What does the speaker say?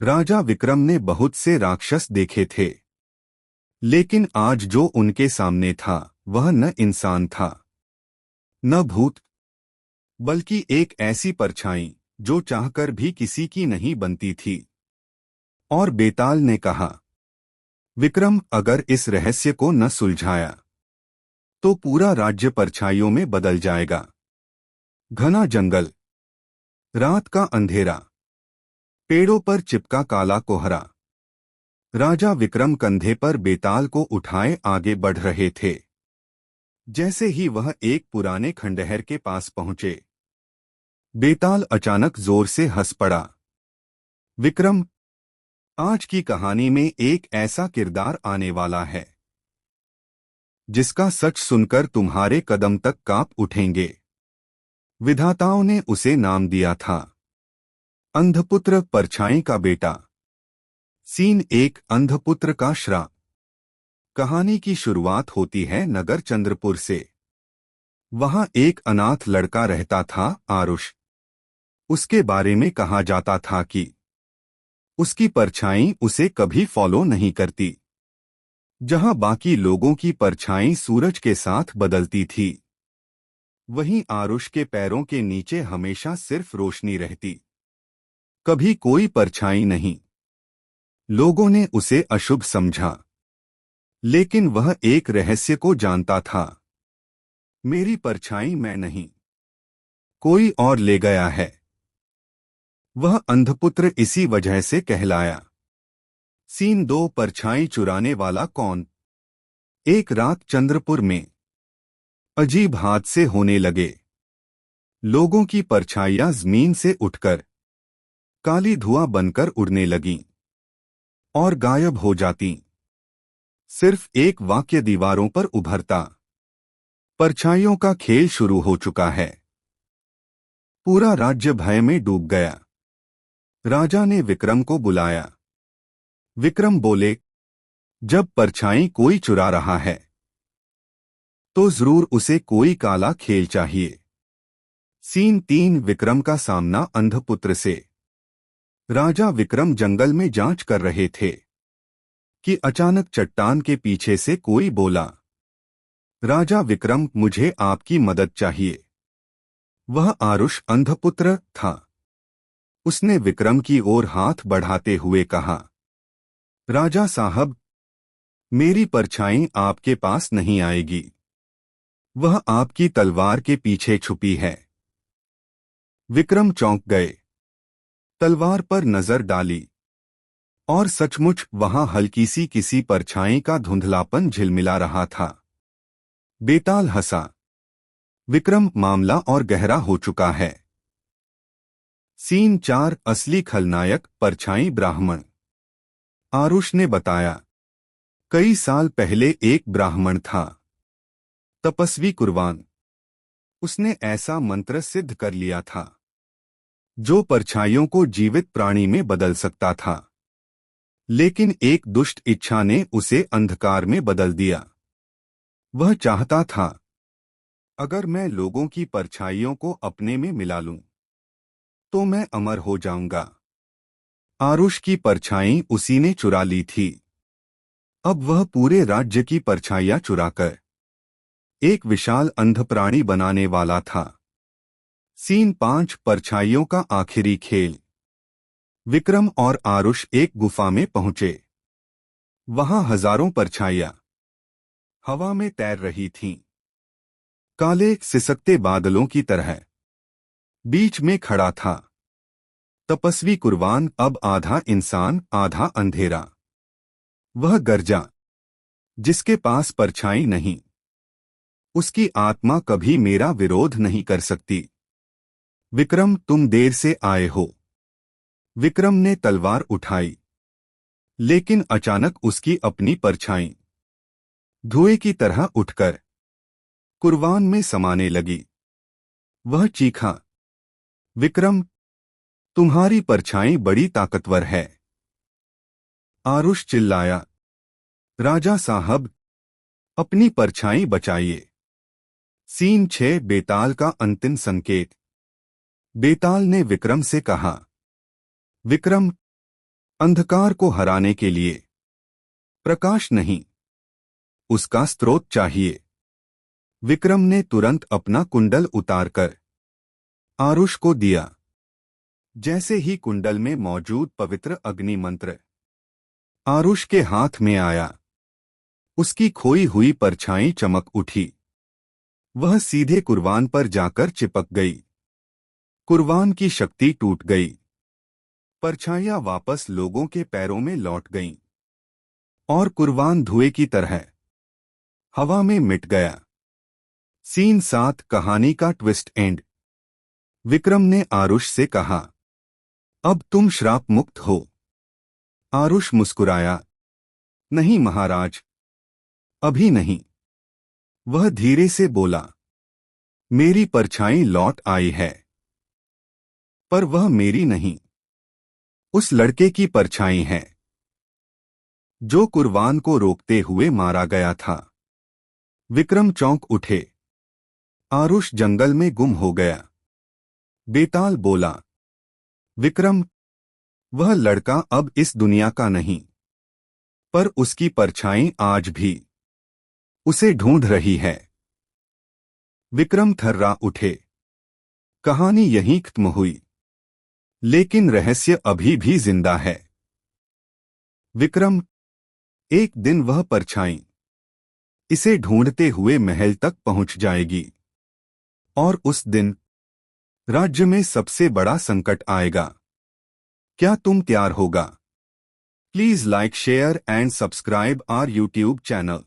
राजा विक्रम ने बहुत से राक्षस देखे थे, लेकिन आज जो उनके सामने था वह न इंसान था, न भूत, बल्कि एक ऐसी परछाई जो चाहकर भी किसी की नहीं बनती थी। और बेताल ने कहा, विक्रम, अगर इस रहस्य को न सुलझाया तो पूरा राज्य परछाइयों में बदल जाएगा। घना जंगल, रात का अंधेरा, पेड़ों पर चिपका काला कोहरा। राजा विक्रम कंधे पर बेताल को उठाए आगे बढ़ रहे थे। जैसे ही वह एक पुराने खंडहर के पास पहुंचे, बेताल अचानक जोर से हंस पड़ा। विक्रम, आज की कहानी में एक ऐसा किरदार आने वाला है जिसका सच सुनकर तुम्हारे कदम तक कांप उठेंगे। विधाताओं ने उसे नाम दिया था अंधपुत्र, परछाई का बेटा। सीन 1, अंधपुत्र का श्राप। कहानी की शुरुआत होती है नगर चंद्रपुर से। वहां एक अनाथ लड़का रहता था, आरुष। उसके बारे में कहा जाता था कि उसकी परछाई उसे कभी फॉलो नहीं करती। जहां बाकी लोगों की परछाई सूरज के साथ बदलती थी, वहीं आरुष के पैरों के नीचे हमेशा सिर्फ रोशनी रहती, कभी कोई परछाई नहीं। लोगों ने उसे अशुभ समझा, लेकिन वह एक रहस्य को जानता था। मेरी परछाई मैं नहीं, कोई और ले गया है। वह अंधपुत्र इसी वजह से कहलाया। सीन 2, परछाई चुराने वाला कौन। एक रात चंद्रपुर में अजीब हादसे होने लगे। लोगों की परछाइयां जमीन से उठकर काली धुआं बनकर उड़ने लगीं और गायब हो जातीं। सिर्फ एक वाक्य दीवारों पर उभरता, परछाइयों का खेल शुरू हो चुका है। पूरा राज्य भय में डूब गया। राजा ने विक्रम को बुलाया। विक्रम बोले, जब परछाई कोई चुरा रहा है तो जरूर उसे कोई काला खेल चाहिए। सीन 3, विक्रम का सामना अंधपुत्र से। राजा विक्रम जंगल में जांच कर रहे थे कि अचानक चट्टान के पीछे से कोई बोला, राजा विक्रम, मुझे आपकी मदद चाहिए। वह आरुष अंधपुत्र था। उसने विक्रम की ओर हाथ बढ़ाते हुए कहा, राजा साहब, मेरी परछाई आपके पास नहीं आएगी। वह आपकी तलवार के पीछे छुपी है। विक्रम चौंक गए, तलवार पर नजर डाली और सचमुच वहां हल्की सी किसी परछाई का धुंधलापन झिलमिला रहा था। बेताल हंसा, विक्रम, मामला और गहरा हो चुका है। सीन 4, असली खलनायक, परछाई ब्राह्मण। आरुष ने बताया, कई साल पहले एक ब्राह्मण था, तपस्वी कुर्बान। उसने ऐसा मंत्र सिद्ध कर लिया था जो परछाइयों को जीवित प्राणी में बदल सकता था। लेकिन एक दुष्ट इच्छा ने उसे अंधकार में बदल दिया। वह चाहता था, अगर मैं लोगों की परछाइयों को अपने में मिला लूं तो मैं अमर हो जाऊंगा। आरुष की परछाई उसी ने चुरा ली थी। अब वह पूरे राज्य की परछाइयां चुराकर एक विशाल अंधप्राणी बनाने वाला था। सीन 5, परछाइयों का आखिरी खेल। विक्रम और आरुष एक गुफा में पहुंचे। वहां हजारों परछाइयां हवा में तैर रही थीं, काले सिसकते बादलों की तरह। बीच में खड़ा था तपस्वी कुर्बान, अब आधा इंसान आधा अंधेरा। वह गर्जा, जिसके पास परछाई नहीं, उसकी आत्मा कभी मेरा विरोध नहीं कर सकती। विक्रम, तुम देर से आए हो। विक्रम ने तलवार उठाई, लेकिन अचानक उसकी अपनी परछाई धुएं की तरह उठकर कुर्बान में समाने लगी। वह चीखा, विक्रम, तुम्हारी परछाई बड़ी ताकतवर है। आरुष चिल्लाया, राजा साहब, अपनी परछाई बचाइए। सीन 6, बेताल का अंतिम संकेत। बेताल ने विक्रम से कहा, विक्रम, अंधकार को हराने के लिए प्रकाश नहीं, उसका स्रोत चाहिए। विक्रम ने तुरंत अपना कुंडल उतारकर आरुष को दिया। जैसे ही कुंडल में मौजूद पवित्र अग्नि मंत्र आरुष के हाथ में आया, उसकी खोई हुई परछाई चमक उठी। वह सीधे कुर्बान पर जाकर चिपक गई। कुर्बान की शक्ति टूट गई। परछाइयां वापस लोगों के पैरों में लौट गईं और कुर्बान धुएं की तरह हवा में मिट गया। सीन 7 कहानी का ट्विस्ट एंड। विक्रम ने आरुष से कहा, अब तुम श्राप मुक्त हो। आरुष मुस्कुराया, नहीं महाराज, अभी नहीं। वह धीरे से बोला, मेरी परछाई लौट आई है, पर वह मेरी नहीं, उस लड़के की परछाई है जो कुर्बान को रोकते हुए मारा गया था। विक्रम चौंक उठे। आरुष जंगल में गुम हो गया। बेताल बोला, विक्रम, वह लड़का अब इस दुनिया का नहीं, पर उसकी परछाई आज भी उसे ढूंढ रही है। विक्रम थर्रा उठे। कहानी यहीं खत्म हुई, लेकिन रहस्य अभी भी जिंदा है। विक्रम, एक दिन वह परछाई इसे ढूंढते हुए महल तक पहुंच जाएगी, और उस दिन राज्य में सबसे बड़ा संकट आएगा। क्या तुम तैयार होगा? Please like, share and subscribe our YouTube channel.